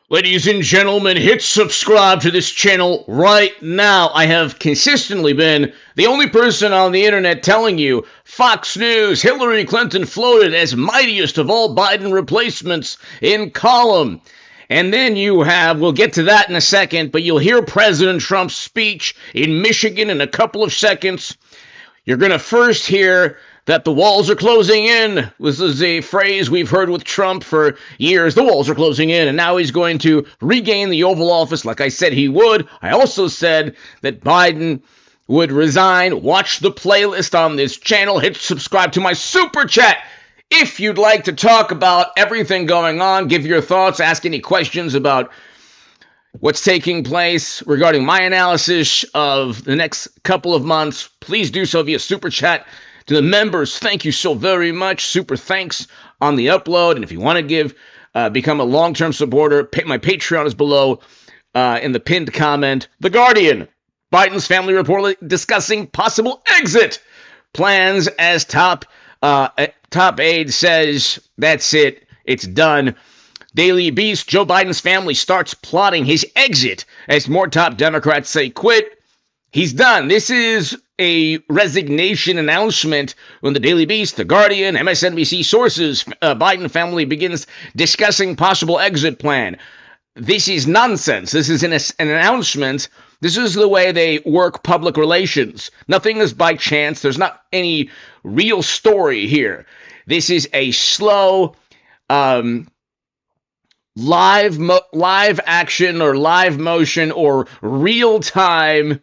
Ladies and gentlemen, hit subscribe to this channel right now. I have consistently been the only person on the internet telling you Fox News, Hillary Clinton floated as mightiest of all Biden replacements in column. And then you have, we'll get to that in a second, but you'll hear President Trump's speech in Michigan in a couple of seconds. You're going to first hear that the walls are closing in. This is a phrase we've heard with Trump for years. The walls are closing in, and now he's going to regain the Oval Office like I said he would. I also said that Biden would resign. Watch the playlist on this channel. Hit subscribe to my super chat. If you'd like to talk about everything going on, give your thoughts, ask any questions about what's taking place regarding my analysis of the next couple of months, please do so via super chat. To the members, thank you so very much. Super thanks on the upload. And if you want to become a long-term supporter, my Patreon is below in the pinned comment. The Guardian, Biden's family report discussing possible exit plans as top aide says, that's it, it's done. Daily Beast, Joe Biden's family starts plotting his exit as more top Democrats say quit. He's done. This is a resignation announcement when the Daily Beast, The Guardian, MSNBC sources, Biden family begins discussing possible exit plan. This is nonsense. This is an announcement. This is the way they work public relations. Nothing is by chance. There's not any real story here. This is a slow, live action or live motion or real time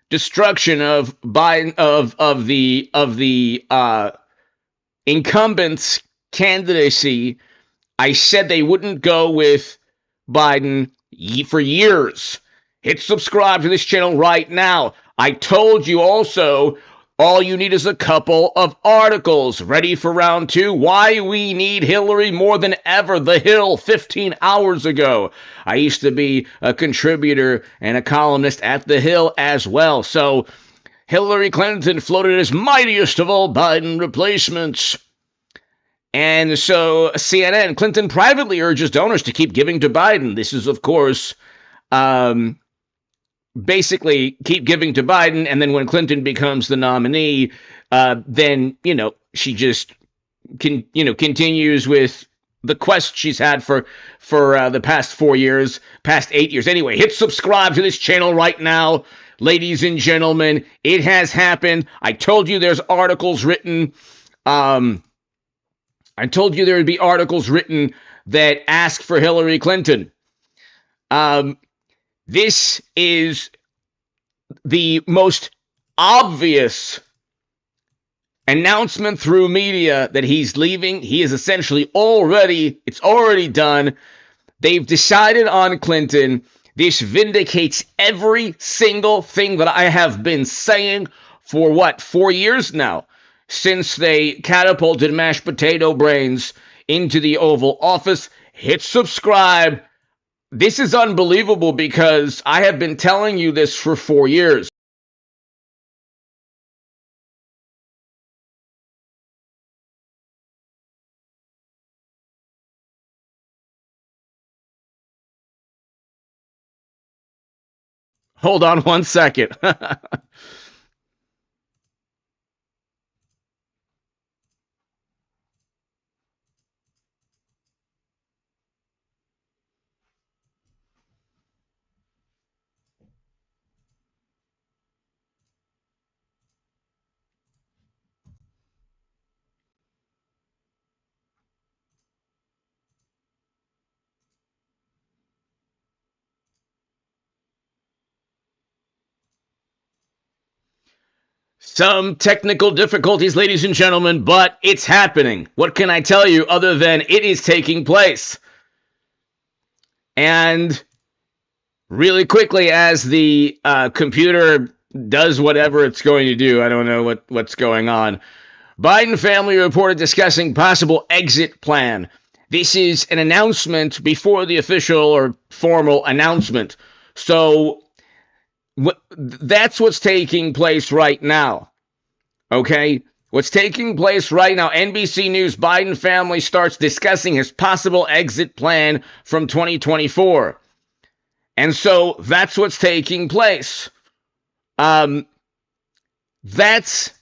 destruction of Biden of the incumbent's candidacy. I said they wouldn't go with Biden for years. Hit subscribe to this channel right now. I told you also, all you need is a couple of articles ready for round two. Why we need Hillary more than ever. The Hill, 15 hours ago. I used to be a contributor and a columnist at The Hill as well. So Hillary Clinton floated as mightiest of all Biden replacements. And so CNN, Clinton privately urges donors to keep giving to Biden. This is, of course, basically keep giving to Biden, and then when Clinton becomes the nominee, then, she just continues with the quest she's had for the past 4 years, past 8 years. Anyway, hit subscribe to this channel right now, ladies and gentlemen. It has happened. I told you there's articles written. I told you there would be articles written that ask for Hillary Clinton. This is the most obvious announcement through media that he's leaving. He is essentially it's already done. They've decided on Clinton. This vindicates every single thing that I have been saying for 4 years now, since they catapulted mashed potato brains into the Oval Office. Hit subscribe. This is unbelievable because I have been telling you this for 4 years. Hold on one second. Some technical difficulties, ladies and gentlemen, but it's happening. What can I tell you other than it is taking place? And really quickly, as the computer does whatever it's going to do, I don't know what's going on. Biden family reported discussing possible exit plan. This is an announcement before the official or formal announcement. So that's what's taking place right now. Okay? What's taking place right now, NBC News, Biden family starts discussing his possible exit plan from 2024. And so that's what's taking place. That's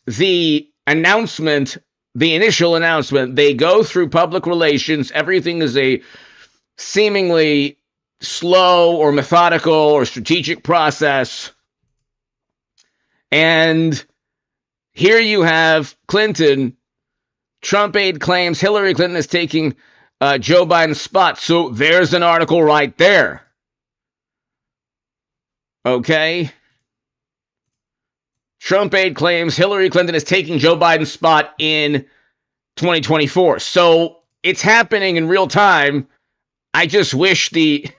the announcement, the initial announcement. They go through public relations. Everything is a seemingly slow or methodical or strategic process. And here you have Clinton. Trump aide claims Hillary Clinton is taking Joe Biden's spot. So there's an article right there. Okay. Trump aide claims Hillary Clinton is taking Joe Biden's spot in 2024. So it's happening in real time. I just wish this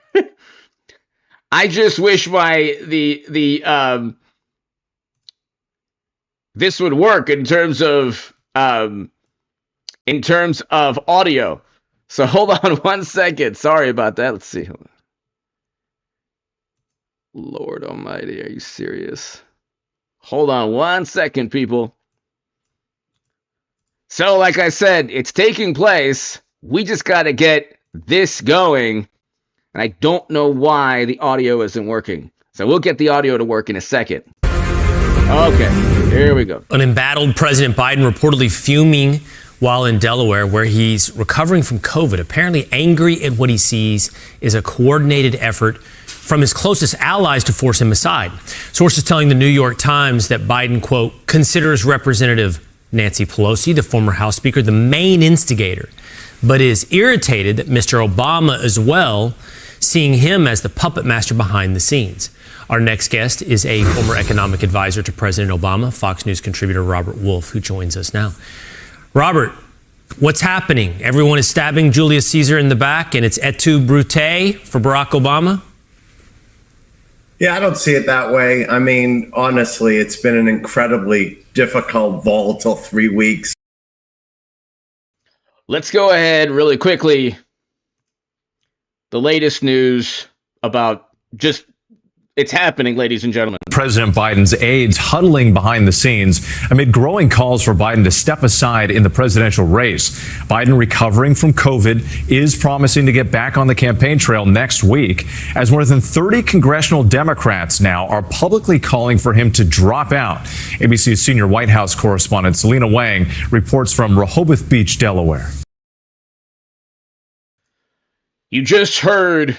would work in terms of audio. So hold on one second. Sorry about that. Let's see. Lord Almighty, are you serious? Hold on one second, people. So, like I said, it's taking place. We just got to get this going. And I don't know why the audio isn't working. So we'll get the audio to work in a second. Okay, here we go. An embattled President Biden reportedly fuming while in Delaware, where he's recovering from COVID, apparently angry at what he sees is a coordinated effort from his closest allies to force him aside. Sources telling the New York Times that Biden, quote, considers Representative Nancy Pelosi, the former House Speaker, the main instigator, but is irritated that Mr. Obama as well, seeing him as the puppet master behind the scenes. Our next guest is a former economic advisor to President Obama, Fox News contributor Robert Wolf, who joins us now. Robert, what's happening? Everyone is stabbing Julius Caesar in the back, and it's et tu, Brute for Barack Obama? Yeah, I don't see it that way. I mean, honestly, it's been an incredibly difficult, volatile 3 weeks. Let's go ahead really quickly. The latest news about just it's happening, ladies and gentlemen. President Biden's aides huddling behind the scenes amid growing calls for Biden to step aside in the presidential race. Biden, recovering from COVID, is promising to get back on the campaign trail next week, as more than 30 congressional Democrats now are publicly calling for him to drop out. ABC's senior White House correspondent Selena Wang reports from Rehoboth Beach, Delaware. You just heard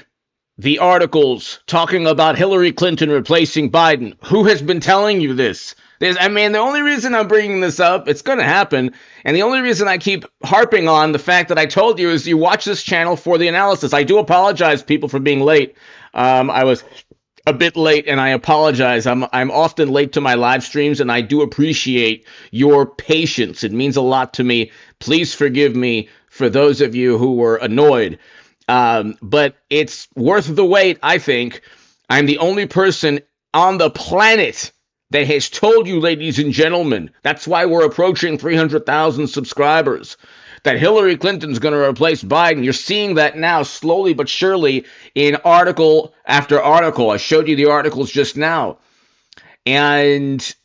the articles talking about Hillary Clinton replacing Biden. Who has been telling you this? The only reason I'm bringing this up, it's going to happen, and the only reason I keep harping on the fact that I told you is you watch this channel for the analysis. I do apologize, people, for being late. I was a bit late, and I apologize. I'm often late to my live streams, and I do appreciate your patience. It means a lot to me. Please forgive me for those of you who were annoyed. But it's worth the wait, I think. I'm the only person on the planet that has told you, ladies and gentlemen, that's why we're approaching 300,000 subscribers, that Hillary Clinton's going to replace Biden. You're seeing that now, slowly but surely, in article after article. I showed you the articles just now. And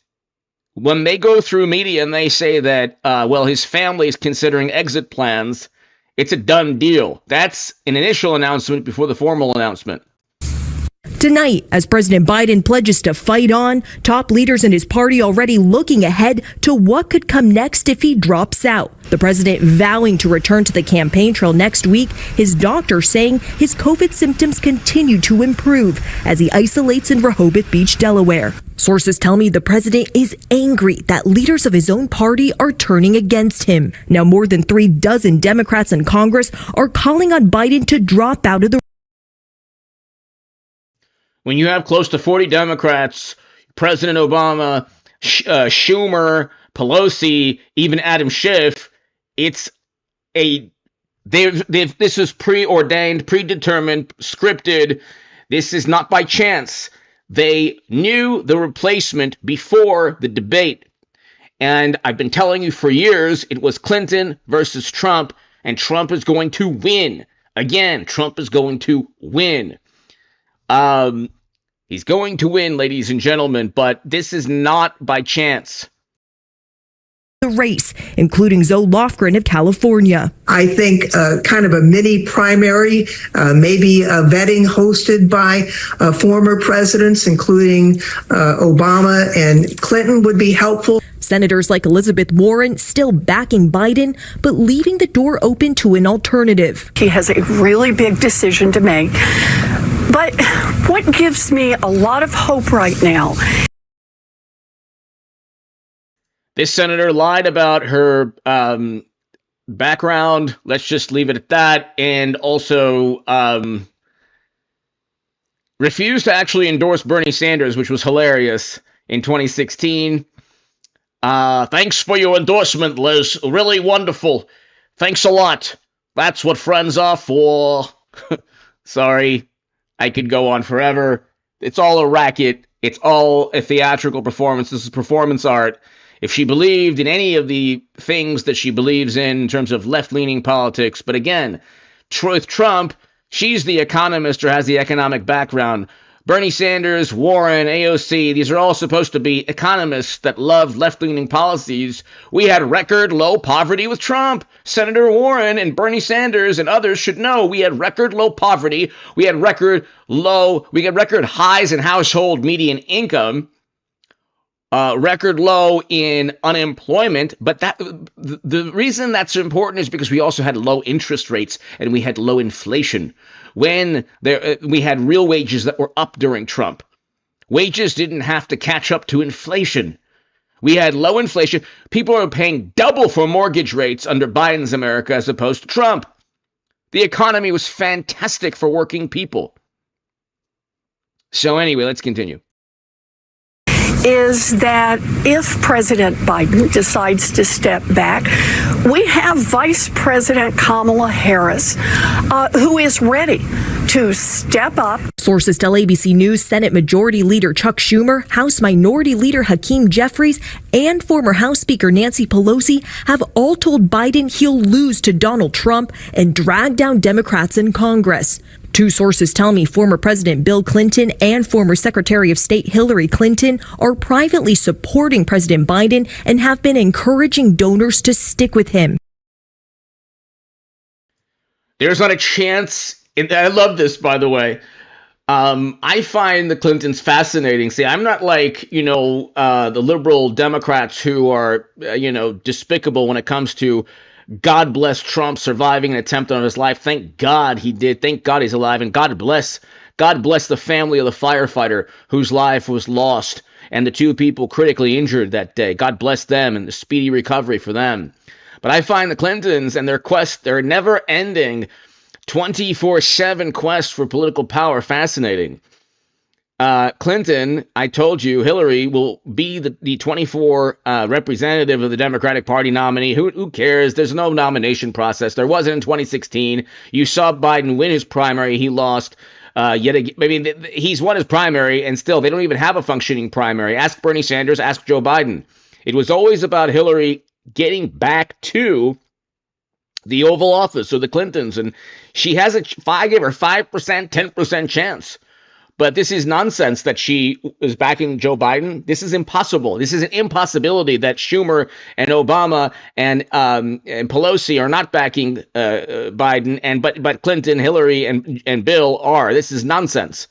when they go through media and they say that, his family is considering exit plans, it's a done deal. That's an initial announcement before the formal announcement. Tonight, as President Biden pledges to fight on, top leaders in his party already looking ahead to what could come next if he drops out. The president vowing to return to the campaign trail next week, his doctor saying his COVID symptoms continue to improve as he isolates in Rehoboth Beach, Delaware. Sources tell me the president is angry that leaders of his own party are turning against him. Now, more than 36 Democrats in Congress are calling on Biden to drop out of the. When you have close to 40 Democrats, President Obama, Schumer, Pelosi, even Adam Schiff, this is preordained, predetermined, scripted. This is not by chance. They knew the replacement before the debate. And I've been telling you for years, it was Clinton versus Trump, and Trump is going to win. Again, Trump is going to win. He's going to win, ladies and gentlemen, but this is not by chance. the race, including Zoe Lofgren of California. I think kind of a mini primary, maybe a vetting hosted by former presidents, including Obama and Clinton, would be helpful. Senators like Elizabeth Warren still backing Biden, but leaving the door open to an alternative. He has a really big decision to make. But what gives me a lot of hope right now? This senator lied about her background. Let's just leave it at that. And also refused to actually endorse Bernie Sanders, which was hilarious in 2016. Thanks for your endorsement, Liz. Really wonderful. Thanks a lot. That's what friends are for. Sorry, I could go on forever. It's all a racket. It's all a theatrical performance. This is performance art. If she believed in any of the things that she believes in terms of left-leaning politics, but again, with Trump, she's the economist or has the economic background. Bernie Sanders, Warren, AOC, these are all supposed to be economists that love left-leaning policies. We had record low poverty with Trump. Senator Warren and Bernie Sanders and others should know we had record low poverty. We had record highs in household median income. Record low in unemployment, but the reason that's important is because we also had low interest rates and we had low inflation. When we had real wages that were up during Trump, wages didn't have to catch up to inflation. We had low inflation. People are paying double for mortgage rates under Biden's America as opposed to Trump. The economy was fantastic for working people. So anyway, let's continue. Is that if President Biden decides to step back, we have Vice President Kamala Harris, who is ready to step up. Sources tell ABC News Senate Majority Leader Chuck Schumer, House Minority Leader Hakeem Jeffries, and former House Speaker Nancy Pelosi have all told Biden he'll lose to Donald Trump and drag down Democrats in Congress. Two sources tell me former President Bill Clinton and former Secretary of State Hillary Clinton are privately supporting President Biden and have been encouraging donors to stick with him. There's not a chance. I love this, by the way. I find the Clintons fascinating. See, I'm not like, the liberal Democrats who are, despicable when it comes to God bless Trump surviving an attempt on his life. Thank God he did. Thank God he's alive. And God bless the family of the firefighter whose life was lost and the two people critically injured that day. God bless them and the speedy recovery for them. But I find the Clintons and their never-ending 24/7 quest for political power fascinating. Clinton, I told you, Hillary will be the 24 representative of the Democratic Party nominee. Who cares? There's no nomination process. There wasn't in 2016. You saw Biden win his primary. He lost. He's won his primary, and still they don't even have a functioning primary. Ask Bernie Sanders. Ask Joe Biden. It was always about Hillary getting back to the Oval Office, or the Clintons, and she has I gave her 5%, 10% chance. But this is nonsense that she is backing Joe Biden. This is impossible. This is an impossibility that Schumer and Obama and Pelosi are not backing Biden, but Clinton, Hillary, and Bill are. This is nonsense.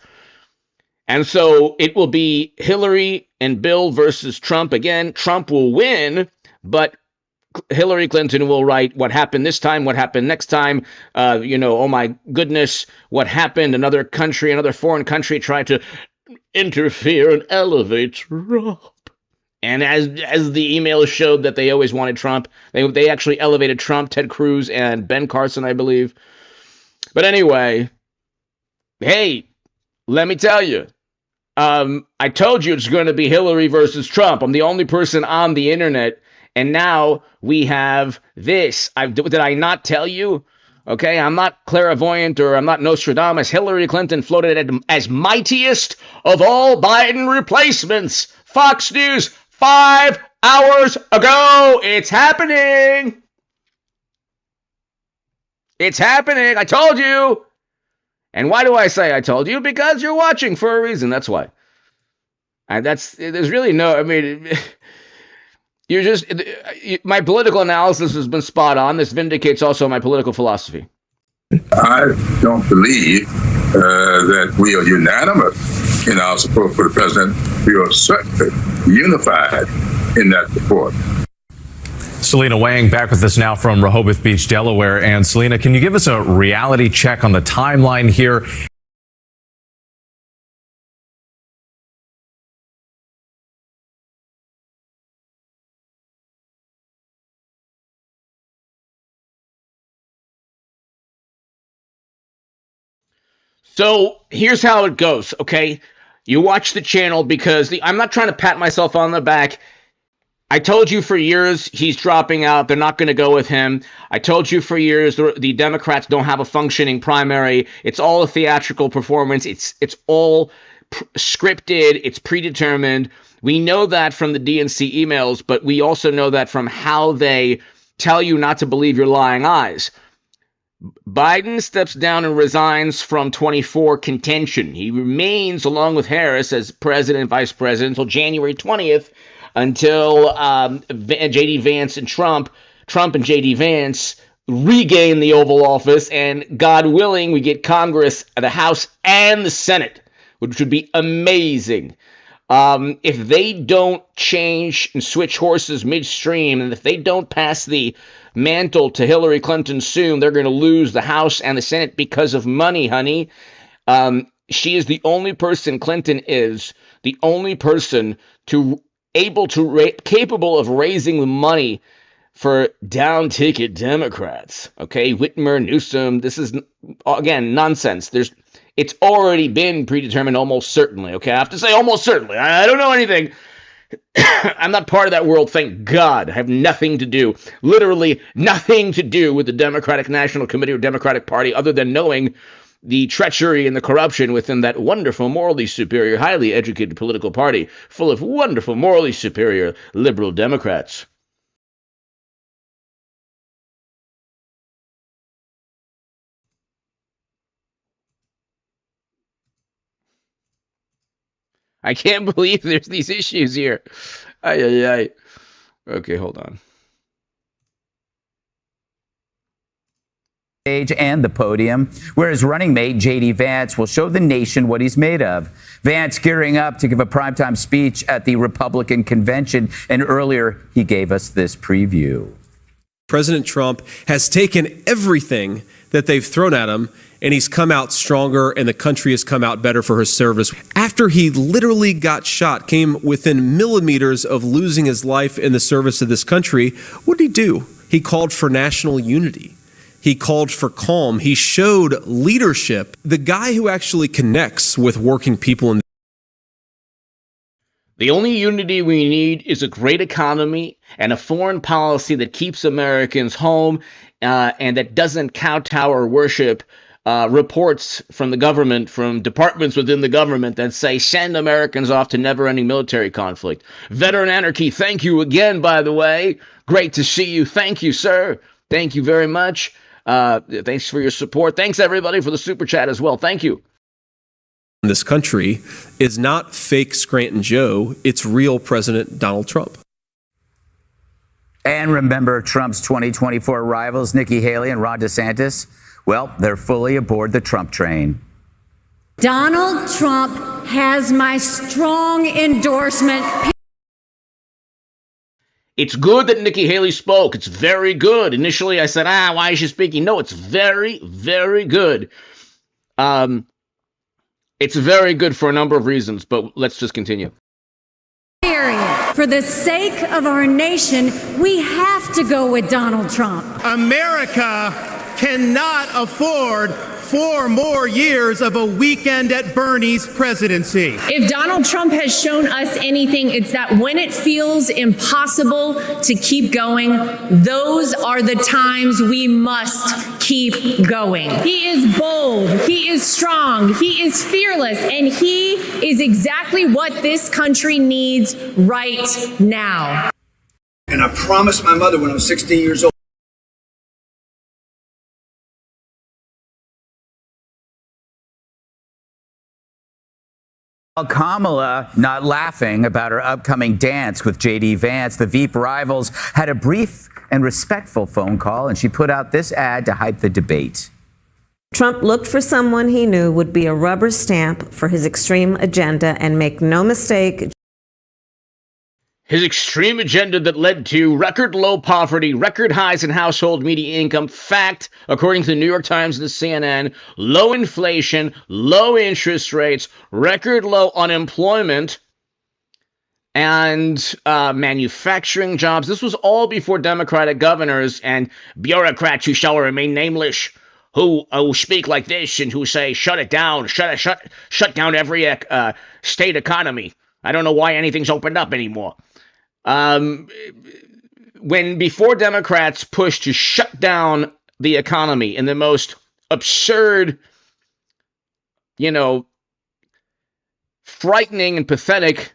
And so it will be Hillary and Bill versus Trump again. Trump will win, but Hillary Clinton will write what happened this time, what happened next time. Oh my goodness, what happened? Another foreign country tried to interfere and elevate Trump. And as the emails showed that they always wanted Trump, they actually elevated Trump, Ted Cruz, and Ben Carson, I believe. But anyway, hey, let me tell you. I told you it's going to be Hillary versus Trump. I'm the only person on the internet. And now we have this. Did I not tell you? Okay, I'm not clairvoyant or I'm not Nostradamus. Hillary Clinton floated as mightiest of all Biden replacements. Fox News, 5 hours ago. It's happening. It's happening. I told you. And why do I say I told you? Because you're watching for a reason. That's why. There's really no, You're just, my political analysis has been spot on. This vindicates also my political philosophy. I don't believe that we are unanimous in our support for the president. We are certainly unified in that support. Selena Wang back with us now from Rehoboth Beach, Delaware. And Selena, can you give us a reality check on the timeline here? So here's how it goes, okay? You watch the channel because I'm not trying to pat myself on the back. I told you for years he's dropping out. They're not going to go with him. I told you for years the Democrats don't have a functioning primary. It's all a theatrical performance. It's all scripted. It's predetermined. We know that from the DNC emails, but we also know that from how they tell you not to believe your lying eyes. Biden steps down and resigns from 24 contention. He remains, along with Harris, as president and vice president until January 20th, until J.D. Vance and Trump and J.D. Vance regain the Oval Office, and God willing, we get Congress, the House, and the Senate, which would be amazing. If they don't change and switch horses midstream, and if they don't pass the mantle to Hillary Clinton soon, they're going to lose the House and the Senate because of money, honey. She is the only person, Clinton is the only person capable of raising the money for down-ticket Democrats. Okay, Whitmer, Newsom, this is, again, nonsense. It's already been predetermined almost certainly, okay? I have to say almost certainly. I don't know anything. I'm not part of that world, thank God. I have nothing to do, literally nothing to do with the Democratic National Committee or Democratic Party other than knowing the treachery and the corruption within that wonderful, morally superior, highly educated political party full of wonderful, morally superior liberal Democrats. I can't believe there's these issues here. Ay. Okay, hold on. Stage and the podium, where his running mate, J.D. Vance, will show the nation what he's made of. Vance gearing up to give a primetime speech at the Republican convention, and earlier he gave us this preview. President Trump has taken everything that they've thrown at him, and he's come out stronger, and the country has come out better for his service. After he literally got shot, came within millimeters of losing his life in the service of this country, what did he do? He called for national unity. He called for calm. He showed leadership. The guy who actually connects with working people. The only unity we need is a great economy and a foreign policy that keeps Americans home and that doesn't kowtow or worship reports from the government, from departments within the government that say send Americans off to never-ending military conflict. Veteran Anarchy, thank you again, by the way. Great to see you. Thank you, sir. Thank you very much. Thanks for your support. Thanks, everybody, for the super chat as well. Thank you. This country is not fake Scranton Joe. It's real President Donald Trump. And remember Trump's 2024 rivals, Nikki Haley and Ron DeSantis? Well, they're fully aboard the Trump train. Donald Trump has my strong endorsement. It's good that Nikki Haley spoke. It's very good. Initially, I said, why is she speaking? No, it's very, very good. It's very good for a number of reasons, but let's just continue. For the sake of our nation, we have to go with Donald Trump. America cannot afford 4 more years of a weekend at Bernie's presidency. If Donald Trump has shown us anything, it's that when it feels impossible to keep going, those are the times we must keep going. He is bold, he is strong, he is fearless, and he is exactly what this country needs right now. And I promised my mother when I was 16 years old, Kamala not laughing about her upcoming dance with J.D. Vance. The Veep rivals had a brief and respectful phone call, and she put out this ad to hype the debate. Trump looked for someone he knew would be a rubber stamp for his extreme agenda, and make no mistake, his extreme agenda that led to record low poverty, record highs in household median income. Fact, according to the New York Times and the CNN, low inflation, low interest rates, record low unemployment, and manufacturing jobs. This was all before Democratic governors and bureaucrats who shall remain nameless, who speak like this and who say, shut it down, shut down every state economy. I don't know why anything's opened up anymore. Before Democrats pushed to shut down the economy in the most absurd, frightening and pathetic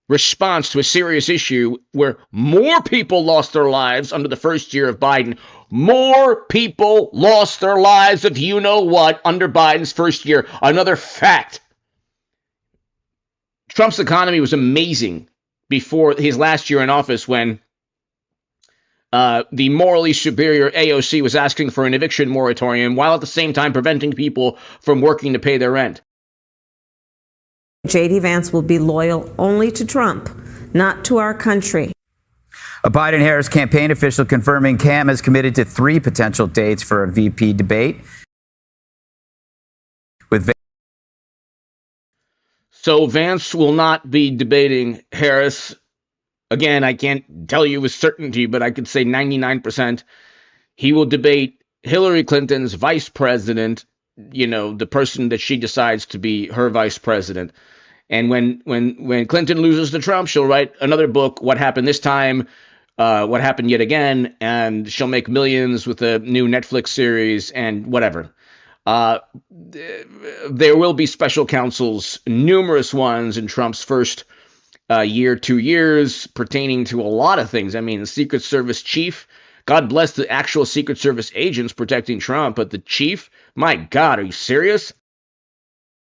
response to a serious issue where more people lost their lives under the first year of Biden. More people lost their lives of you-know-what under Biden's first year. Another fact. Trump's economy was amazing before his last year in office, when the morally superior AOC was asking for an eviction moratorium while at the same time preventing people from working to pay their rent. J.D. Vance will be loyal only to Trump, not to our country. A Biden-Harris campaign official confirming Cam has committed to 3 potential dates for a VP debate. So Vance will not be debating Harris. Again, I can't tell you with certainty, but I could say 99%. He will debate Hillary Clinton's vice president, the person that she decides to be her vice president. And when Clinton loses to Trump, she'll write another book, What Happened This Time, What Happened Yet Again, and she'll make millions with a new Netflix series and whatever. There will be special counsels, numerous ones in Trump's first 2 years, pertaining to a lot of things. I mean, the Secret Service chief, God bless the actual Secret Service agents protecting Trump, but the chief, my God, are you serious?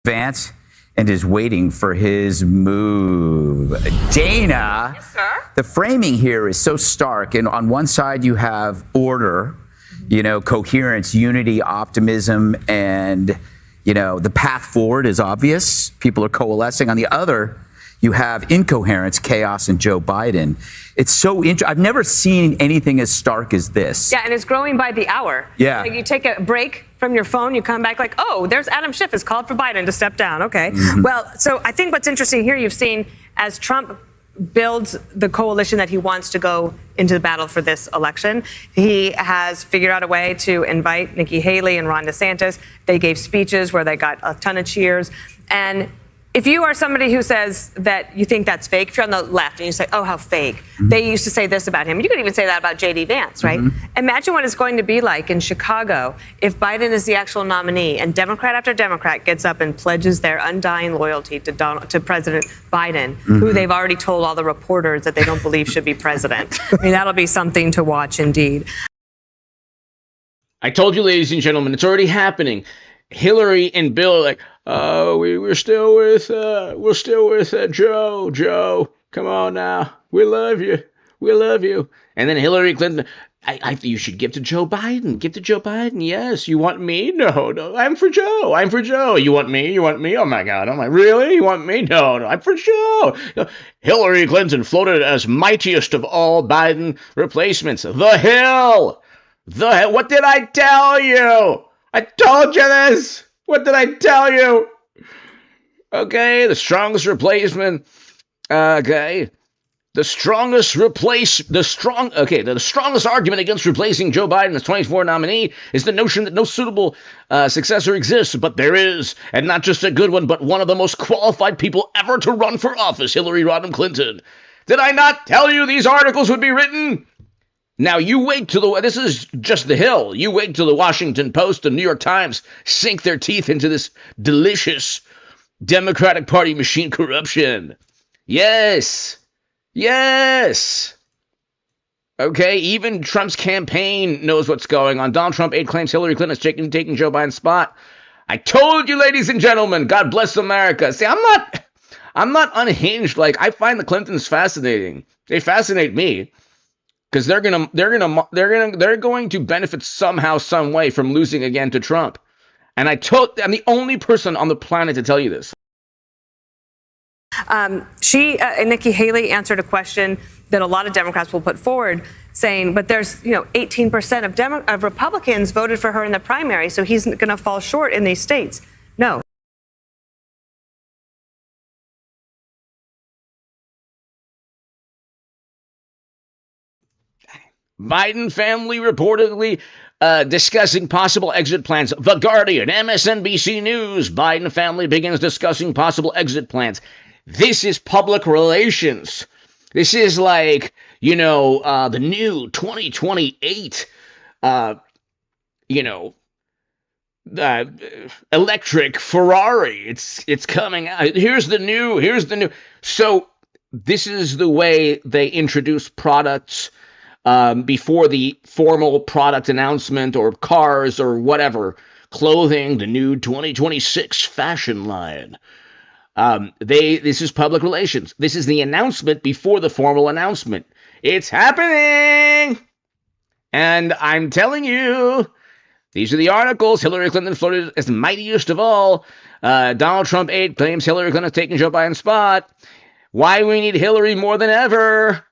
Vance and is waiting for his move. Dana, yes, sir? The framing here is so stark, and on one side you have order, coherence, unity, optimism, and, the path forward is obvious. People are coalescing. On the other, you have incoherence, chaos, and Joe Biden. It's so interesting. I've never seen anything as stark as this. Yeah, and it's growing by the hour. Yeah. Like you take a break from your phone, you come back like, oh, there's Adam Schiff has called for Biden to step down. Okay. Mm-hmm. Well, so I think what's interesting here, you've seen as Trump builds the coalition that he wants to go into the battle for this election. He has figured out a way to invite Nikki Haley and Ron DeSantis. They gave speeches where they got a ton of cheers. And if you are somebody who says that you think that's fake, if you're on the left and you say, oh, how fake, they used to say this about him. You could even say that about J.D. Vance, right? Imagine what it's going to be like in Chicago if Biden is the actual nominee and Democrat after Democrat gets up and pledges their undying loyalty to President Biden, who they've already told all the reporters that they don't believe should be president. I mean, that'll be something to watch indeed. I told you, ladies and gentlemen, it's already happening. Hillary and Bill are like, oh, we're still with Joe. Joe, come on now, we love you. And then Hillary Clinton, I think you should give to Joe Biden. Give to Joe Biden. Yes, you want me? No, I'm for Joe. You want me? Oh my God, I'm like, really? You want me? No, I'm for Joe. Hillary Clinton floated as mightiest of all Biden replacements. The Hill. What did I tell you? I told you this. What did I tell you? Okay, the strongest replacement. Okay. The strongest argument against replacing Joe Biden as 24 nominee is the notion that no suitable successor exists, but there is, and not just a good one, but one of the most qualified people ever to run for office, Hillary Rodham Clinton. Did I not tell you these articles would be written? Now, you wait till this is just the Hill. You wait till the Washington Post and New York Times sink their teeth into this delicious Democratic Party machine corruption. Yes. Okay, even Trump's campaign knows what's going on. Donald Trump aide claims Hillary Clinton is taking Joe Biden's spot. I told you, ladies and gentlemen, God bless America. See, I'm not unhinged. Like, I find the Clintons fascinating. They fascinate me because they're going to benefit somehow, some way from losing again to Trump. And I'm the only person on the planet to tell you this. Nikki Haley answered a question that a lot of Democrats will put forward, saying, but there's 18% of Republicans voted for her in the primary, so he's going to fall short in these states. No. Biden family reportedly discussing possible exit plans. The Guardian, MSNBC News. Biden family begins discussing possible exit plans. This is public relations. This is like, the new 2028, electric Ferrari. It's coming out. Here's the new. So this is the way they introduce products before the formal product announcement, or cars or whatever, clothing, the new 2026 fashion line. This is public relations. This is the announcement before the formal announcement. It's happening! And I'm telling you, these are the articles. Hillary Clinton floated as mightiest of all. Donald Trump aide claims Hillary Clinton taking Joe Biden's spot. Why we need Hillary more than ever.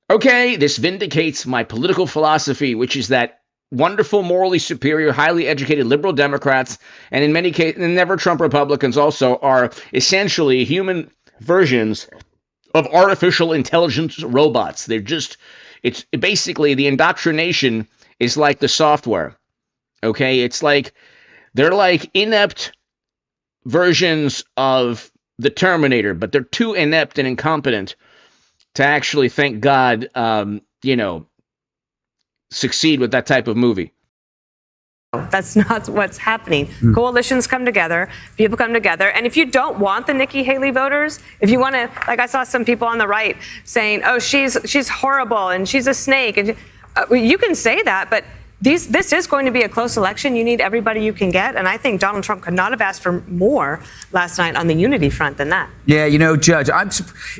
Okay, this vindicates my political philosophy, which is that wonderful, morally superior, highly educated liberal Democrats, and in many cases, never Trump Republicans also, are essentially human versions of artificial intelligence robots. It's basically the indoctrination is like the software. Okay, it's like they're like inept versions of the Terminator, but they're too inept and incompetent to actually, thank God, succeed with that type of movie. That's not what's happening. Coalitions come together, people come together, and if you don't want the Nikki Haley voters, if you want to, like I saw some people on the right saying, "Oh, she's horrible and she's a snake," and you can say that, but this is going to be a close election. You need everybody you can get, and I think Donald Trump could not have asked for more last night on the unity front than that. Yeah, Judge,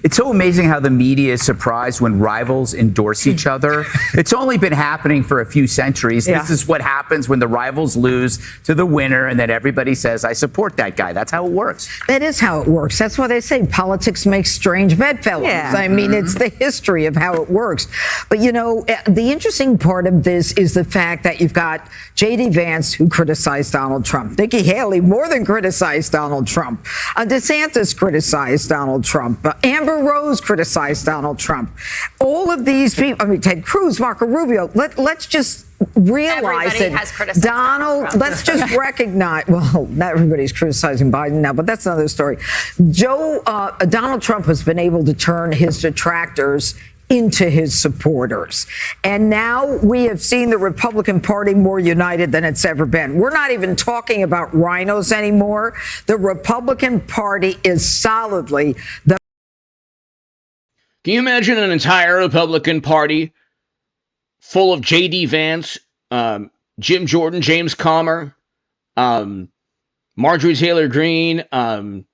it's so amazing how the media is surprised when rivals endorse each other. It's only been happening for a few centuries. Yeah. This is what happens when the rivals lose to the winner, and then everybody says, I support that guy. That's how it works. That is how it works. That's why they say politics makes strange bedfellows. Yeah. I mean, it's the history of how it works. But, the interesting part of this is the fact that you've got J.D. Vance, who criticized Donald Trump. Nikki Haley more than criticized Donald Trump. DeSantis criticized Donald Trump. Amber Rose criticized Donald Trump. All of these people, Ted Cruz, Marco Rubio, let's just realize that Donald, let's just recognize, well, not everybody's criticizing Biden now, but that's another story. Donald Trump has been able to turn his detractors into his supporters. And now we have seen the Republican Party more united than it's ever been. We're not even talking about rhinos anymore. The Republican Party is solidly the... Can you imagine an entire Republican Party full of J.D. Vance, Jim Jordan, James Comer, Marjorie Taylor Greene, Rand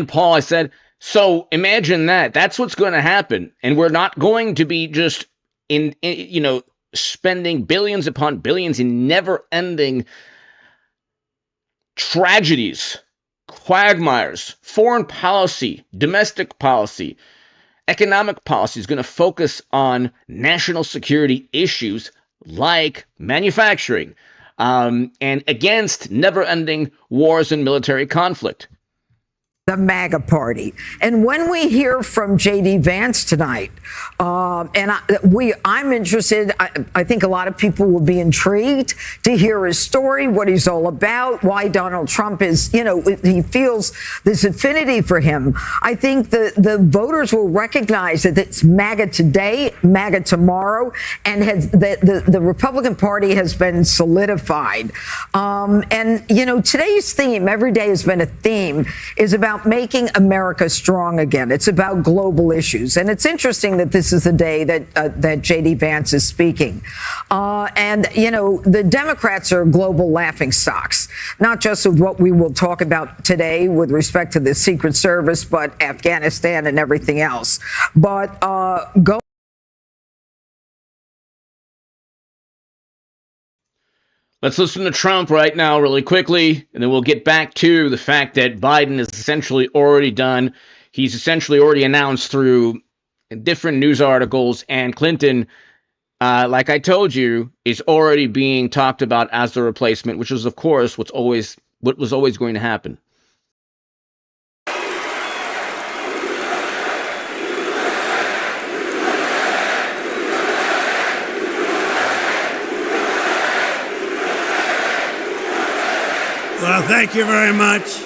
Paul? I said... So imagine that. That's what's going to happen. And we're not going to be just spending billions upon billions in never-ending tragedies, quagmires. Foreign policy, domestic policy, economic policy is going to focus on national security issues like manufacturing, and against never-ending wars and military conflict. The MAGA party. And when we hear from J.D. Vance tonight, I'm interested, I think a lot of people will be intrigued to hear his story, what he's all about, why Donald Trump is, he feels this affinity for him. I think the voters will recognize that it's MAGA today, MAGA tomorrow, and the Republican Party has been solidified. Today's theme, every day has been a theme, is about about making America strong again. It's about global issues. And it's interesting that this is the day that J.D. Vance is speaking. And, you know, the Democrats are global laughingstocks, not just of what we will talk about today with respect to the Secret Service, but Afghanistan and everything else. But go. Let's listen to Trump right now really quickly, and then we'll get back to the fact that Biden is essentially already done. He's essentially already announced through different news articles, and Clinton, like I told you, is already being talked about as the replacement, which is, of course, what was always going to happen. Well, thank you very much.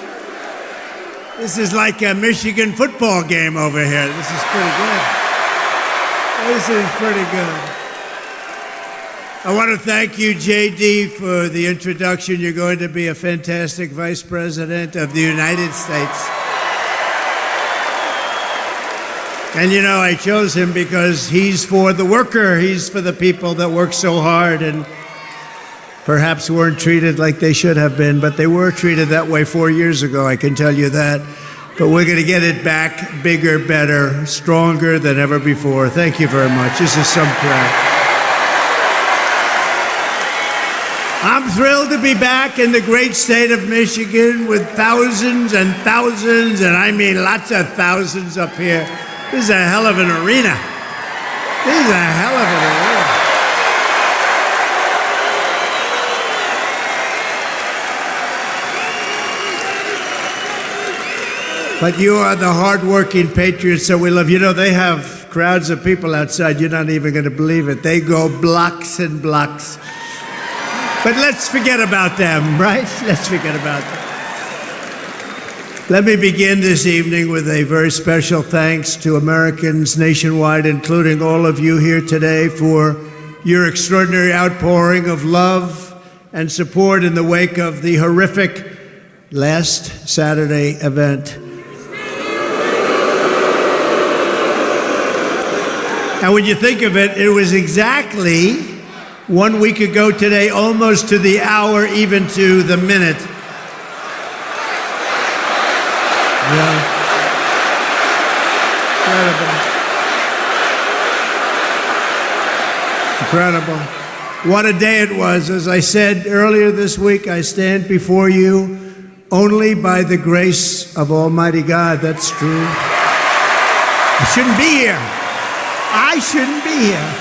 This is like a Michigan football game over here. This is pretty good. This is pretty good. I want to thank you, JD, for the introduction. You're going to be a fantastic vice president of the United States. And you know, I chose him because he's for the worker. He's for the people that work so hard and perhaps weren't treated like they should have been, but they were treated that way 4 years ago, I can tell you that. But we're going to get it back bigger, better, stronger than ever before. Thank you very much. This is some crap. I'm thrilled to be back in the great state of Michigan with thousands and thousands, and I mean lots of thousands up here. This is a hell of an arena. This is a hell of an arena. But you are the hardworking patriots that we love. You know, they have crowds of people outside. You're not even going to believe it. They go blocks and blocks. But let's forget about them, right? Let's forget about them. Let me begin this evening with a very special thanks to Americans nationwide, including all of you here today, for your extraordinary outpouring of love and support in the wake of the horrific last Saturday event. And when you think of it, it was exactly 1 week ago today, almost to the hour, even to the minute. Yeah. Incredible. What a day it was. As I said earlier this week, I stand before you only by the grace of Almighty God. That's true. I shouldn't be here. I shouldn't be here.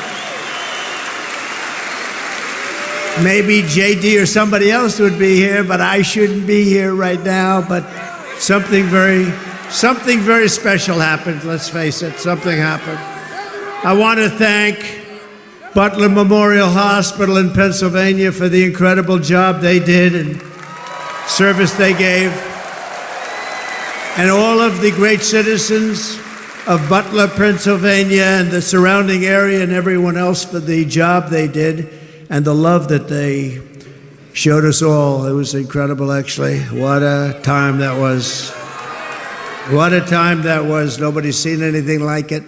Maybe JD or somebody else would be here, but I shouldn't be here right now. But something very special happened. Let's face it, something happened. I want to thank Butler Memorial Hospital in Pennsylvania for the incredible job they did and service they gave, and all of the great citizens of Butler, Pennsylvania, and the surrounding area, and everyone else for the job they did and the love that they showed us all. It was incredible, actually. What a time that was. What a time that was. Nobody's seen anything like it,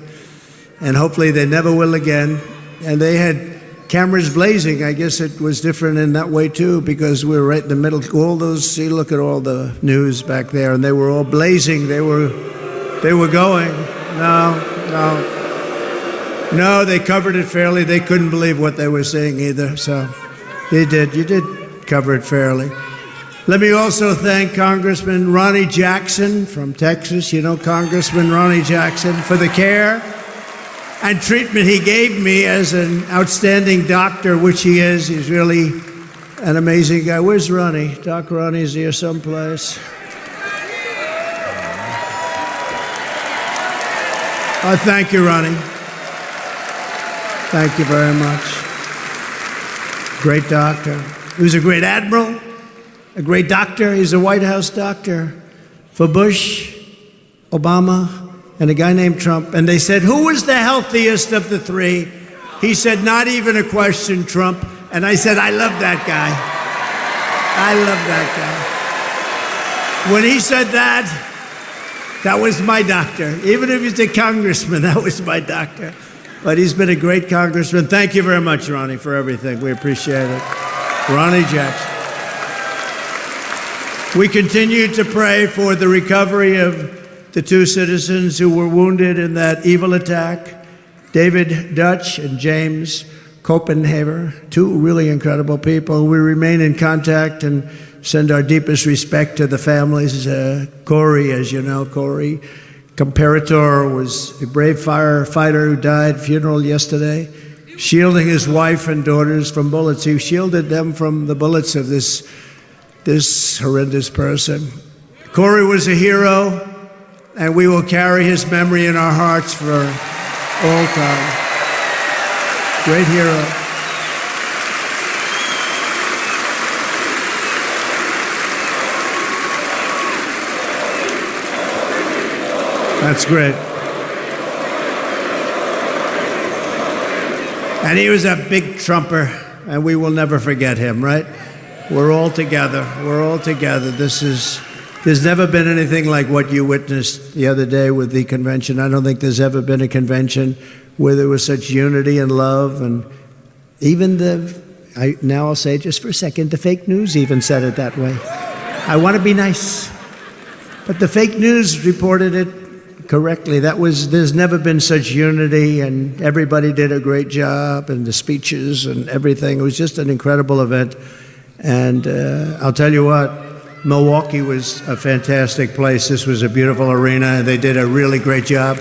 and hopefully they never will again. And they had cameras blazing. I guess it was different in that way, too, because we were right in the middle. All those, see, look at all the news back there, and they were all blazing. They were going. No, they covered it fairly. They couldn't believe what they were saying either. So you did cover it fairly. Let me also thank Congressman Ronnie Jackson from Texas, you know, Congressman Ronnie Jackson, for the care and treatment he gave me as an outstanding doctor, which he is. He's really an amazing guy. Where's Ronnie? Doc Ronnie's here someplace. Oh, thank you, Ronnie. Thank you very much. Great doctor. He was a great admiral, a great doctor. He's a White House doctor for Bush, Obama, and a guy named Trump. And they said, who was the healthiest of the three? He said, not even a question, Trump. And I said, I love that guy. I love that guy. When he said that, That was my doctor. Even if he's a congressman, that was my doctor. But he's been a great congressman. Thank you very much, Ronnie, for everything. We appreciate it. Ronnie Jackson. We continue to pray for the recovery of the two citizens who were wounded in that evil attack, David Dutch and James Copenhaver, two really incredible people. We remain in contact and send our deepest respect to the families. Corey, as you know, Corey Comparator was a brave firefighter who died, funeral yesterday, shielding his wife and daughters from bullets. He shielded them from the bullets of this horrendous person. Corey was a hero, and we will carry his memory in our hearts for all time. Great hero. That's great. And he was a big trumper, and we will never forget him, right? We're all together. We're all together. There's never been anything like what you witnessed the other day with the convention. I don't think there's ever been a convention where there was such unity and love. And even now I'll say just for a second, the fake news even said it that way. I want to be nice. But the fake news reported it correctly. There's never been such unity, and everybody did a great job, and the speeches and everything. It was just an incredible event. And I'll tell you what, Milwaukee was a fantastic place. This was a beautiful arena, and they did a really great job.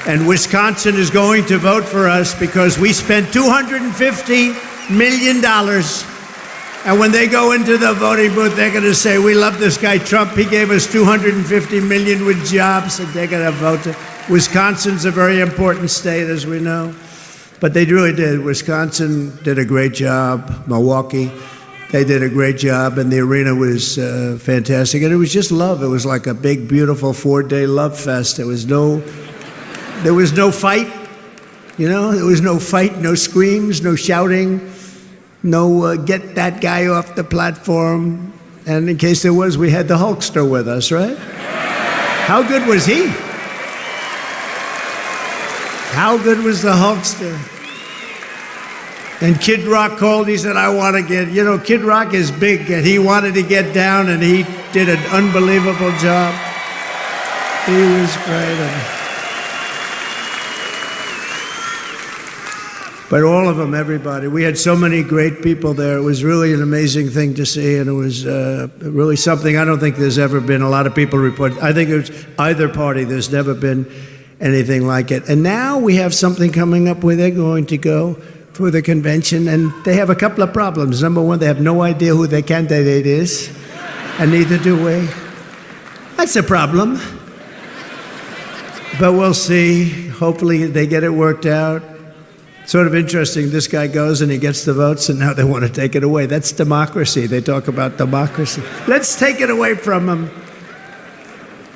And Wisconsin is going to vote for us because we spent $250 million. And when they go into the voting booth, they're going to say, we love this guy Trump. He gave us $250 million with jobs, and they're going to vote. Wisconsin's a very important state, as we know. But they really did. Wisconsin did a great job. Milwaukee, they did a great job, and the arena was fantastic. And it was just love. It was like a big, beautiful 4-day love fest. There was no fight, you know? There was no fight, no screams, no shouting, no get that guy off the platform. And in case there was, we had the Hulkster with us, right? How good was he? How good was the Hulkster? And Kid Rock called, he said, I want to get, you know, Kid Rock is big, and he wanted to get down, and he did an unbelievable job. He was great. But all of them, everybody. We had so many great people there. It was really an amazing thing to see, and it was really something I don't think there's ever been. A lot of people report. I think it was either party. There's never been anything like it. And now we have something coming up where they're going to go for the convention, and they have a couple of problems. Number one, they have no idea who their candidate is, and neither do we. That's a problem. But we'll see. Hopefully they get it worked out. Sort of interesting, this guy goes and he gets the votes, and now they want to take it away. That's democracy. They talk about democracy. Let's take it away from them.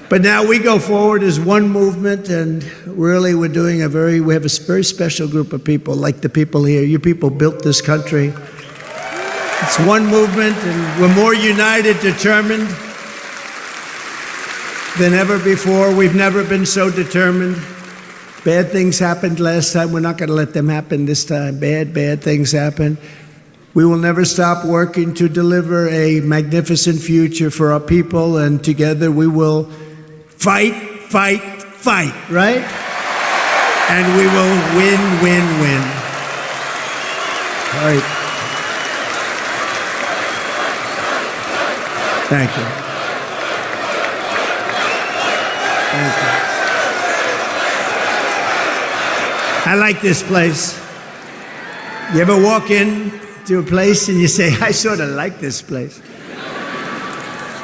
But now we go forward as one movement, and really we have a very special group of people, like the people here. You people built this country. It's one movement, and we're more united, determined than ever before. We've never been so determined. Bad things happened last time. We're not going to let them happen this time. Bad things happen. We will never stop working to deliver a magnificent future for our people, and together we will fight, right? And we will win. All right. Thank you. Thank you. I like this place. You ever walk in to a place and you say, I sort of like this place?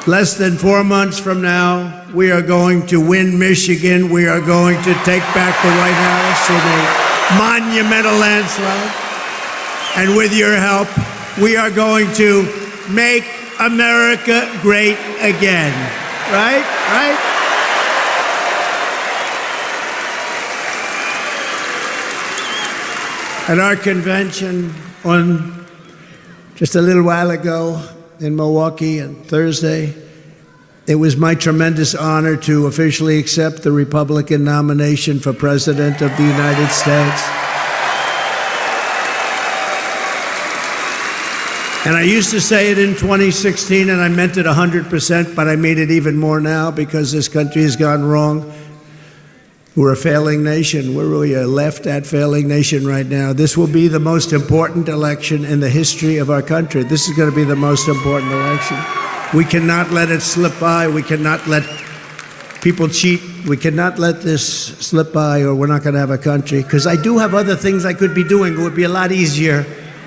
Less than 4 months from now, we are going to win Michigan. We are going to take back the White House in a monumental landslide. And with your help, we are going to make America great again. Right? At our convention just a little while ago in Milwaukee on Thursday, It was my tremendous honor to officially accept the Republican nomination for President of the United States. And I used to say it in 2016, and I meant it 100%, but I mean it even more now because this country has gone wrong. We're a failing nation. We're really a left-at failing nation right now. This will be the most important election in the history of our country. This is going to be the most important election. We cannot let it slip by. We cannot let people cheat. We cannot let this slip by, or we're not going to have a country. Because I do have other things I could be doing. It would be a lot easier.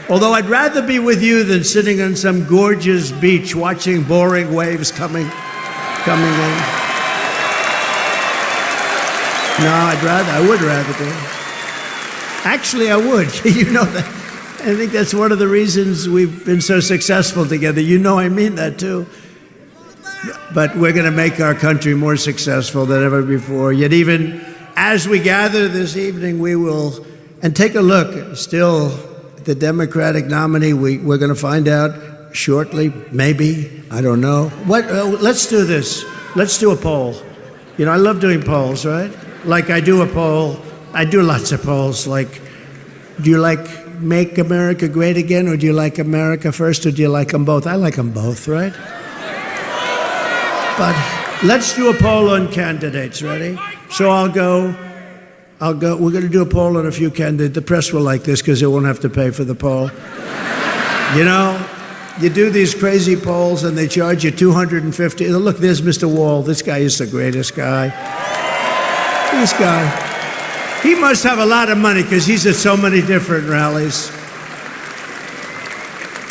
Although I'd rather be with you than sitting on some gorgeous beach watching boring waves coming in. No, I would rather be. Actually, I would. You know that. I think that's one of the reasons we've been so successful together. You know I mean that too. But we're going to make our country more successful than ever before. Yet even as we gather this evening, we will, and take a look, still the Democratic nominee, we're going to find out shortly, maybe, I don't know. Let's do this. Let's do a poll. You know, I love doing polls, right? Like I do a poll. I do lots of polls. Like, do you like Make America Great Again, or do you like America First, or do you like them both? I like them both, right? But let's do a poll on candidates. Ready? So I'll go. We're going to do a poll on a few candidates. The press will like this because they won't have to pay for the poll. You know, you do these crazy polls and they charge you $250. Look, there's Mr. Wall. This guy is the greatest guy. This guy. He must have a lot of money because he's at so many different rallies.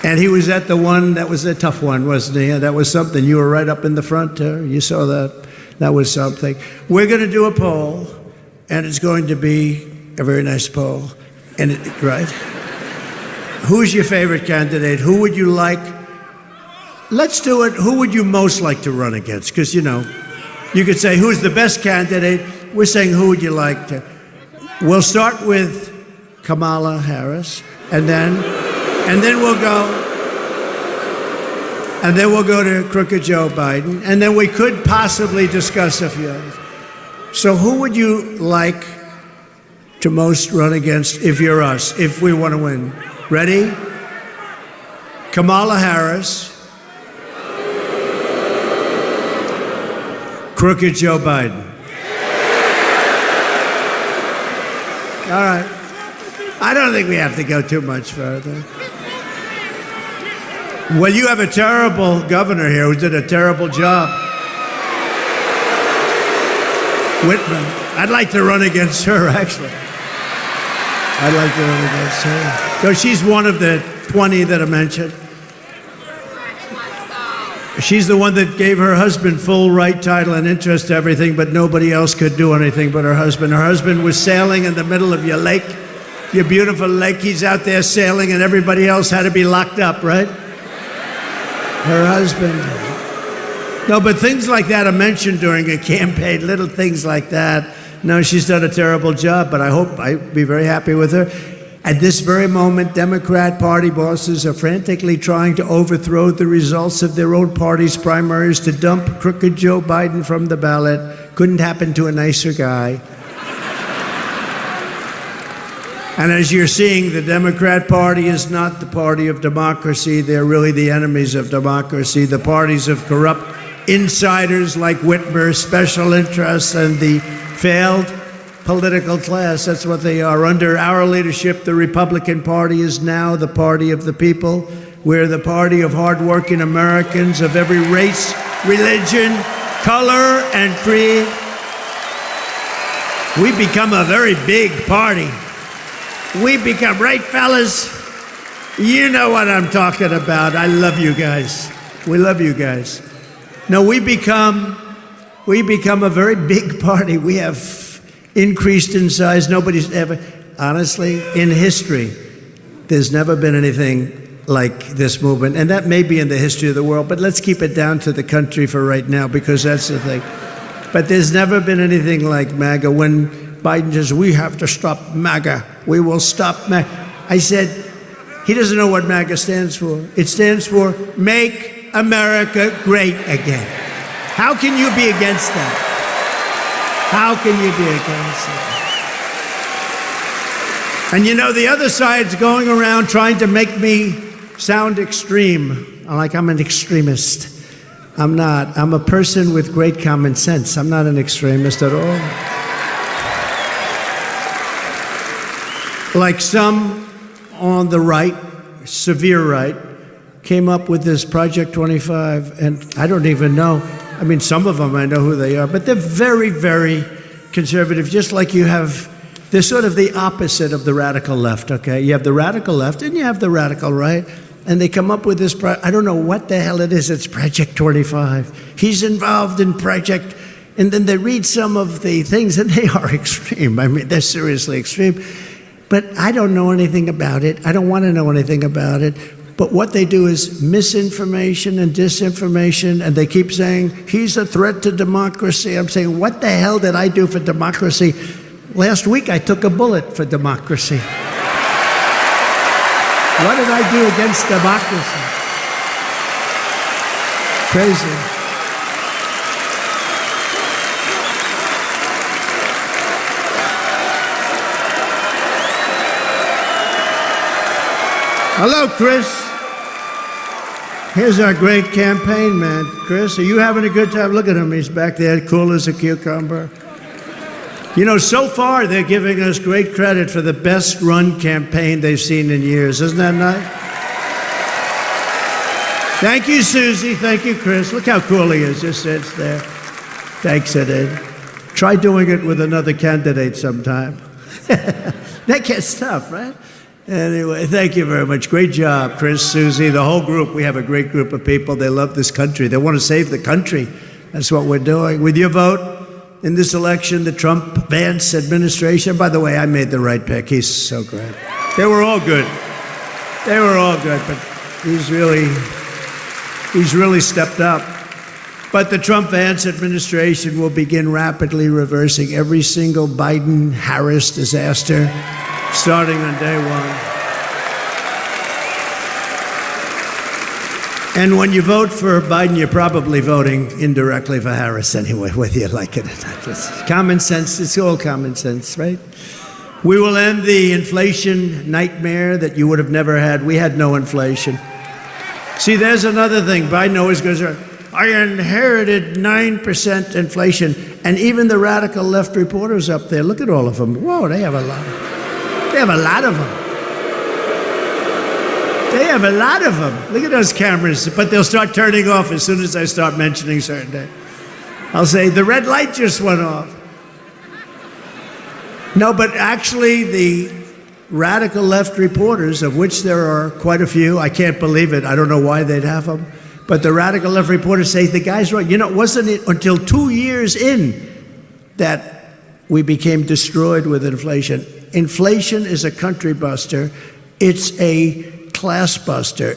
And he was at the one, that was a tough one, wasn't he? That was something. You were right up in the front there. You saw that. That was something. We're going to do a poll. And it's going to be a very nice poll. And right? Who's your favorite candidate? Who would you like? Let's do it. Who would you most like to run against? Because, you know, you could say, who's the best candidate? We're saying, who would you like to? We'll start with Kamala Harris, and then we'll go to Crooked Joe Biden, and then we could possibly discuss a few others. So who would you like to most run against if you're us, if we want to win? Ready? Kamala Harris, Crooked Joe Biden. All right. I don't think we have to go too much further. Well, you have a terrible governor here who did a terrible job. Whitman. I'd like to run against her, actually. I'd like to run against her. So she's one of the 20 that I mentioned. She's the one that gave her husband full right, title, and interest to everything, but nobody else could do anything but her husband. Her husband was sailing in the middle of your lake, your beautiful lake. He's out there sailing, and everybody else had to be locked up, right? Her husband. No, but things like that are mentioned during a campaign, little things like that. No, she's done a terrible job, but I hope I'd be very happy with her. At this very moment, Democrat Party bosses are frantically trying to overthrow the results of their own party's primaries to dump Crooked Joe Biden from the ballot. Couldn't happen to a nicer guy. And as you're seeing, the Democrat Party is not the party of democracy. They're really the enemies of democracy. The parties of corrupt insiders like Whitmer, special interests, and the failed political class. That's what they are. Under our leadership, the Republican Party is now the party of the people. We're the party of hardworking Americans of every race, religion, color, and creed. We've become a very big party. We've become, right, fellas? You know what I'm talking about. I love you guys. We love you guys. No, we become a very big party. We have increased in size. Nobody's ever, honestly, in history, there's never been anything like this movement. And that may be in the history of the world, but let's keep it down to the country for right now, because that's the thing. But there's never been anything like MAGA. When Biden says, we have to stop MAGA, we will stop MAGA, I said, he doesn't know what MAGA stands for. It stands for Make America Great Again. How can you be against that? How can you be against it? And you know, the other side's going around trying to make me sound extreme, like I'm an extremist. I'm not. I'm a person with great common sense. I'm not an extremist at all. Like some on the right, severe right, came up with this Project 25, and I don't even know. I mean, some of them I know who they are, but they're very, very conservative, just like you have. They're sort of the opposite of the radical left, okay? You have the radical left and you have the radical right, and they come up with this, I don't know what the hell it is, it's Project 25. He's involved in Project, and then they read some of the things, and they are extreme. I mean, they're seriously extreme. But I don't know anything about it. I don't want to know anything about it. But what they do is misinformation and disinformation, and they keep saying, he's a threat to democracy. I'm saying, what the hell did I do for democracy? Last week, I took a bullet for democracy. What did I do against democracy? Crazy. Hello, Chris. Here's our great campaign man. Chris, are you having a good time? Look at him. He's back there, cool as a cucumber. You know, so far, they're giving us great credit for the best run campaign they've seen in years. Isn't that nice? Thank you, Susie. Thank you, Chris. Look how cool he is. Just sits there. Thanks, Ed. Try doing it with another candidate sometime. That gets tough, right? Anyway, thank you very much. Great job, Chris, Susie, the whole group. We have a great group of people. They love this country. They want to save the country. That's what we're doing. With your vote in this election, the Trump-Vance administration, by the way, I made the right pick. He's so great. They were all good. They were all good, but he's really stepped up. But the Trump-Vance administration will begin rapidly reversing every single Biden-Harris disaster starting on day one. And when you vote for Biden, you're probably voting indirectly for Harris anyway, whether you like it or not. It's common sense. It's all common sense, right? We will end the inflation nightmare that you would have never had. We had no inflation. See, there's another thing. Biden always goes around, I inherited 9% inflation. And even the radical left reporters up there, look at all of them. Whoa, they have a lot. They have a lot of them. They have a lot of them. Look at those cameras. But they'll start turning off as soon as I start mentioning certain things. I'll say, the red light just went off. No, but actually the radical left reporters, of which there are quite a few, I can't believe it. I don't know why they'd have them. But the radical left reporters say, the guy's right. You know, wasn't it until 2 years in that we became destroyed with inflation? Inflation is a country buster. It's a class buster.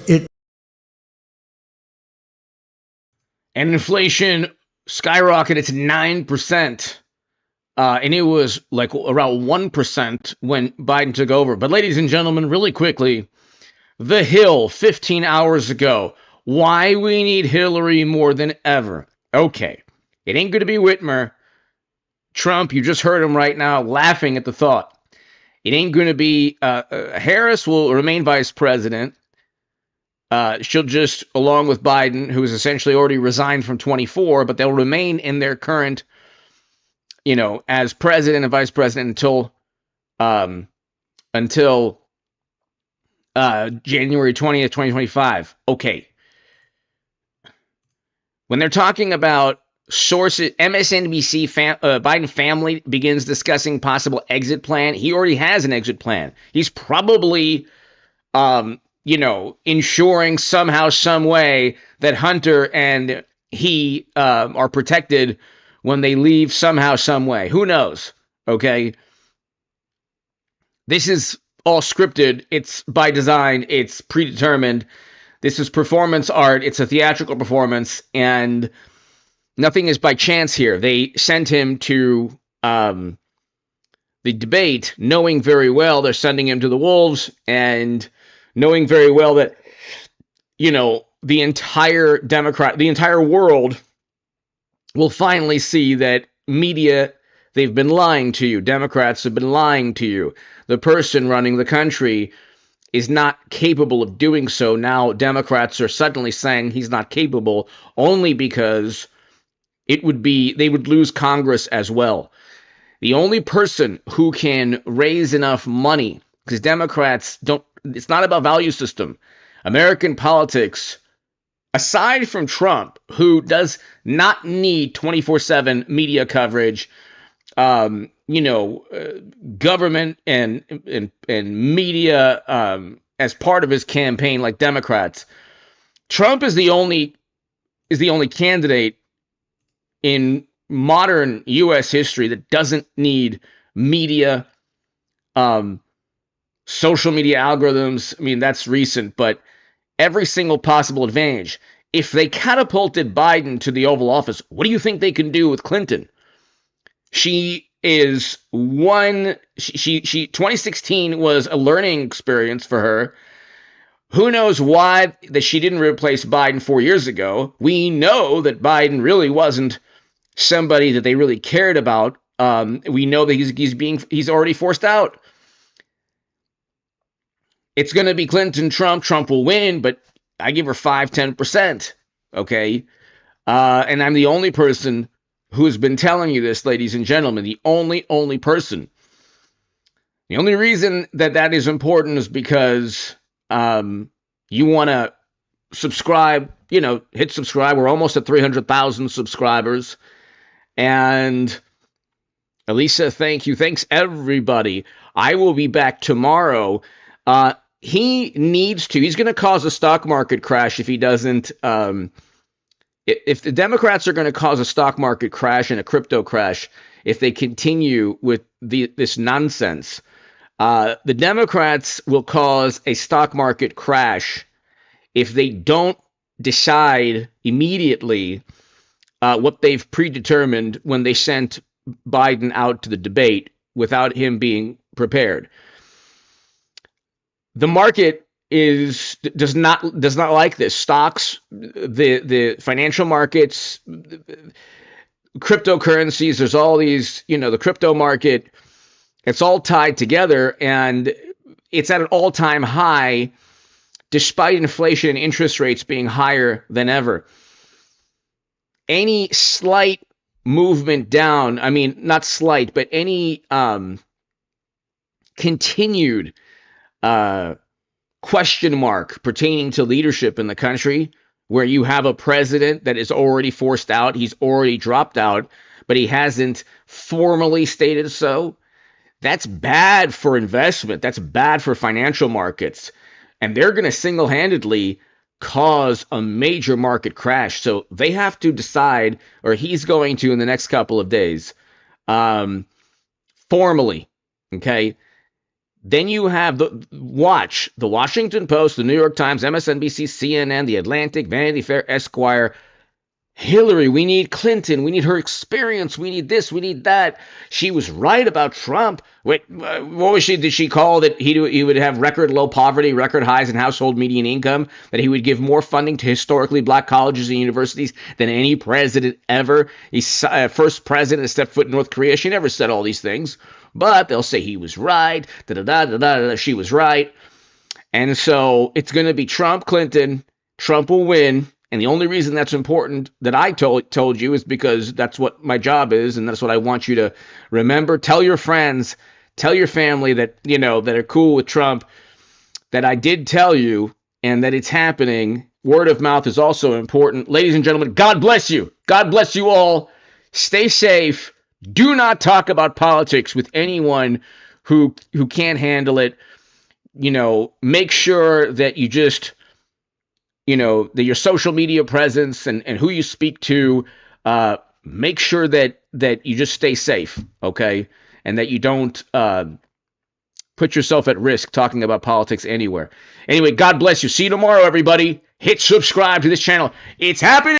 And inflation skyrocketed. It's 9%. And it was like around 1% when Biden took over. But ladies and gentlemen, really quickly, The Hill 15 hours ago. Why we need Hillary more than ever. Okay, it ain't going to be Whitmer. Trump, you just heard him right now laughing at the thought. It ain't going to be Harris will remain vice president. She'll just, along with Biden, who has essentially already resigned from 24, but they'll remain in their current, as president and vice president until January 20th, 2025. Okay. When they're talking about sources, MSNBC, Biden family begins discussing possible exit plan. He already has an exit plan. He's probably, ensuring somehow, some way that Hunter and he are protected when they leave somehow, some way. Who knows? Okay. This is all scripted. It's by design. It's predetermined. This is performance art. It's a theatrical performance, and nothing is by chance here. They sent him to the debate knowing very well they're sending him to the wolves, and knowing very well that, the entire world will finally see that media, they've been lying to you. Democrats have been lying to you. The person running the country is not capable of doing so. Now Democrats are suddenly saying he's not capable only because they would lose Congress as well. The only person who can raise enough money, because Democrats don't, it's not about value system. American politics, aside from Trump, who does not need 24/7 media coverage, government and media as part of his campaign, like Democrats. Trump is the only candidate in modern U.S. history that doesn't need media, social media algorithms. I mean, that's recent, but every single possible advantage. If they catapulted Biden to the Oval Office, what do you think they can do with Clinton? She is 2016 was a learning experience for her. Who knows why that she didn't replace Biden 4 years ago? We know that Biden really wasn't somebody that they really cared about. We know that he's already forced out. It's going to be Clinton, Trump. Trump will win, but I give her 5-10%. Okay. And I'm the only person who has been telling you this, ladies and gentlemen, the only person. The only reason that is important is because you want to subscribe, hit subscribe. We're almost at 300,000 subscribers. And Elisa, thank you. Thanks, everybody. I will be back tomorrow. He's going to cause a stock market crash if he doesn't. If the Democrats are going to cause a stock market crash and a crypto crash, if they continue with this nonsense, the Democrats will cause a stock market crash if they don't decide immediately what they've predetermined when they sent Biden out to the debate without him being prepared. The market does not like this. Stocks, the financial markets, cryptocurrencies, there's all these, the crypto market, it's all tied together, and it's at an all-time high despite inflation and interest rates being higher than ever. Any slight movement down, I mean, not slight, but any continued question mark pertaining to leadership in the country, where you have a president that is already forced out, he's already dropped out, but he hasn't formally stated so, that's bad for investment. That's bad for financial markets. And they're going to single-handedly cause a major market crash. So they have to decide, or he's going to in the next couple of days, formally, okay? Then you have the Washington Post, the New York Times, MSNBC, CNN, The Atlantic, Vanity Fair, Esquire. Hillary, we need Clinton. We need her experience. We need this. We need that. She was right about Trump. Wait, what was she? Did she call that he would have record low poverty, record highs in household median income, that he would give more funding to historically black colleges and universities than any president ever? He's first president to step foot in North Korea. She never said all these things, but they'll say he was right. She was right. And so it's going to be Trump, Clinton. Trump will win. And the only reason that's important that I told you is because that's what my job is, and that's what I want you to remember. Tell your friends, tell your family that, that are cool with Trump, that I did tell you and that it's happening. Word of mouth is also important. Ladies and gentlemen, God bless you. God bless you all. Stay safe. Do not talk about politics with anyone who can't handle it. Make sure that you just... that your social media presence and who you speak to, make sure that you just stay safe, okay? And that you don't put yourself at risk talking about politics anywhere. Anyway, God bless you. See you tomorrow, everybody. Hit subscribe to this channel. It's happening.